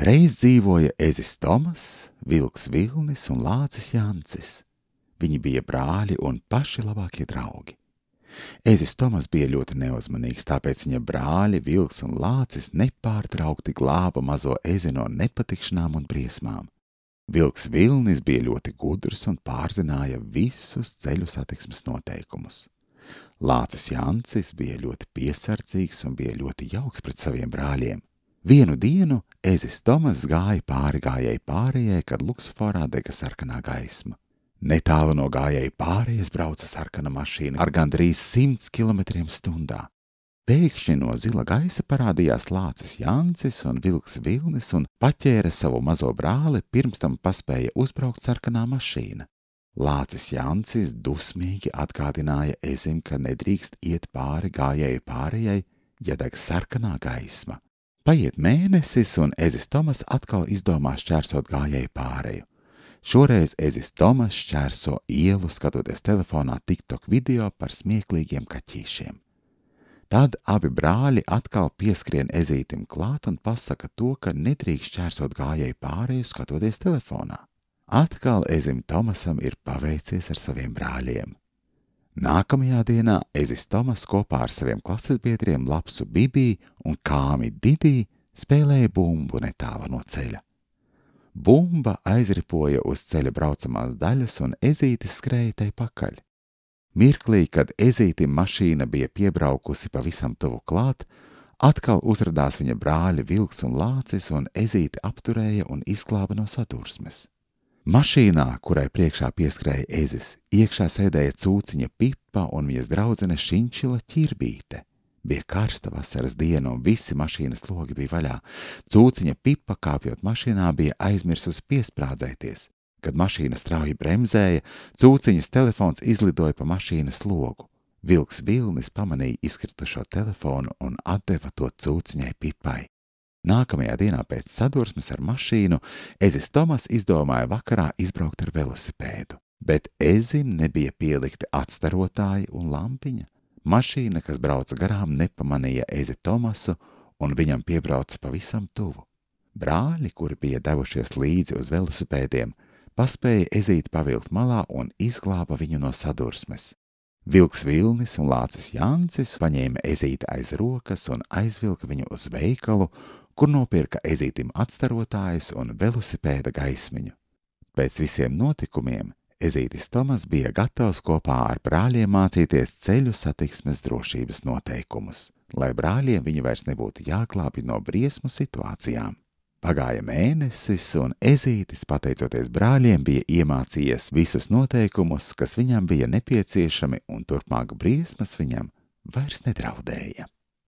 Reiz dzīvoja ezis Tomas, vilks Vilnis un lācis Jancis. Viņi bija brāļi un paši labākie draugi. Ezis Tomas bija ļoti neuzmanīgs, tāpēc viņa brāļi, vilks un lācis nepārtraukti glāba mazo ezi no nepatikšanām un briesmām. Vilks Vilnis bija ļoti gudrs un pārzināja visus ceļu satiksmes noteikumus. Lācis Jancis bija ļoti piesardzīgs un bija ļoti jauks pret saviem brāļiem. Vienu dienu ezis Tomas gāja pāri gājēji pārējai, kad luksusforā dega sarkanā gaisma. Netālu no gājēji pārējas brauca sarkana mašīna ar gandrīz 100 km/h. Pēkšņi no zila gaisa parādījās lācis Jancis un vilks Vilnis un paķēra savu mazo brāli, pirms tam paspēja uzbraukt sarkanā mašīna. Lācis Jancis dusmīgi atgādināja ezim, ka nedrīkst iet pāri gājēju pārējai, ja deg sarkanā gaisma. Paiet mēnesis, un ezis Tomas atkal izdomā šķērsot gājēju pāreju. Šoreiz ezis Tomas šķērso ielu, skatoties telefonā TikTok video par smieklīgiem kaķīšiem. Tad abi brāļi atkal pieskrien ezītim klāt un pasaka to, ka nedrīkst šķērsot gājēju pāreju, skatoties telefonā. Atkal ezim Tomasam ir paveicies ar saviem brāļiem. Nākamajā dienā ezis Tomas kopā ar saviem klases biedriem Lapsu Bibī un Kāmi Didī spēlēja bumbu netālu no ceļa. Bumba aizripoja uz ceļa braucamās daļas un ezītis skrēja tai pakaļ. Mirklī, kad ezītim mašīna bija piebraukusi pavisam tuvu klāt, atkal uzradās viņa brāļi vilks un lācis un ezīti apturēja un izglāba no sadursmes. Mašīnā, kurai priekšā pieskrēja ezis, iekšā sēdēja cūciņa Pipa un viņas draudzene šinčila Ķirbīte. Bija karsta vasaras diena un visi mašīnas logi bija vaļā. Cūciņa Pipa, kāpjot mašīnā, bija aizmirsusi piesprādzēties. Kad mašīna strauji bremzēja, cūciņas telefons izlidoja pa mašīnas logu. Vilks Vilnis pamanīja izkritušo telefonu un atdeva to cūciņai Pipai. Nākamajā dienā pēc sadursmes ar mašīnu ezis Tomas izdomāja vakarā izbraukt ar velosipēdu, bet ezim nebija pielikti atstarotāji un lampiņa. Mašīna, kas brauca garām, nepamanīja ezi Tomasu un viņam piebrauca pavisam tuvu. Brāļi, kuri bija devušies līdzi uz velosipēdiem, paspēja ezīti pavilkt malā un izglāba viņu no sadursmes. Vilks Vilnis un lācis Jancis paņēma ezīti aiz rokas un aizvilka viņu uz veikalu, kur nopirka ezītim atstarotājus un velosipēda gaismiņu. Pēc visiem notikumiem ezītis Tomas bija gatavs kopā ar brāļiem mācīties ceļu satiksmes drošības noteikumus, lai brāļiem viņu vairs nebūtu jāglābj no briesmu situācijām. Pagāja mēnesis, un ezītis, pateicoties brāļiem, bija iemācījies visus noteikumus, kas viņam bija nepieciešami, un turpmāk briesmas viņam vairs nedraudēja.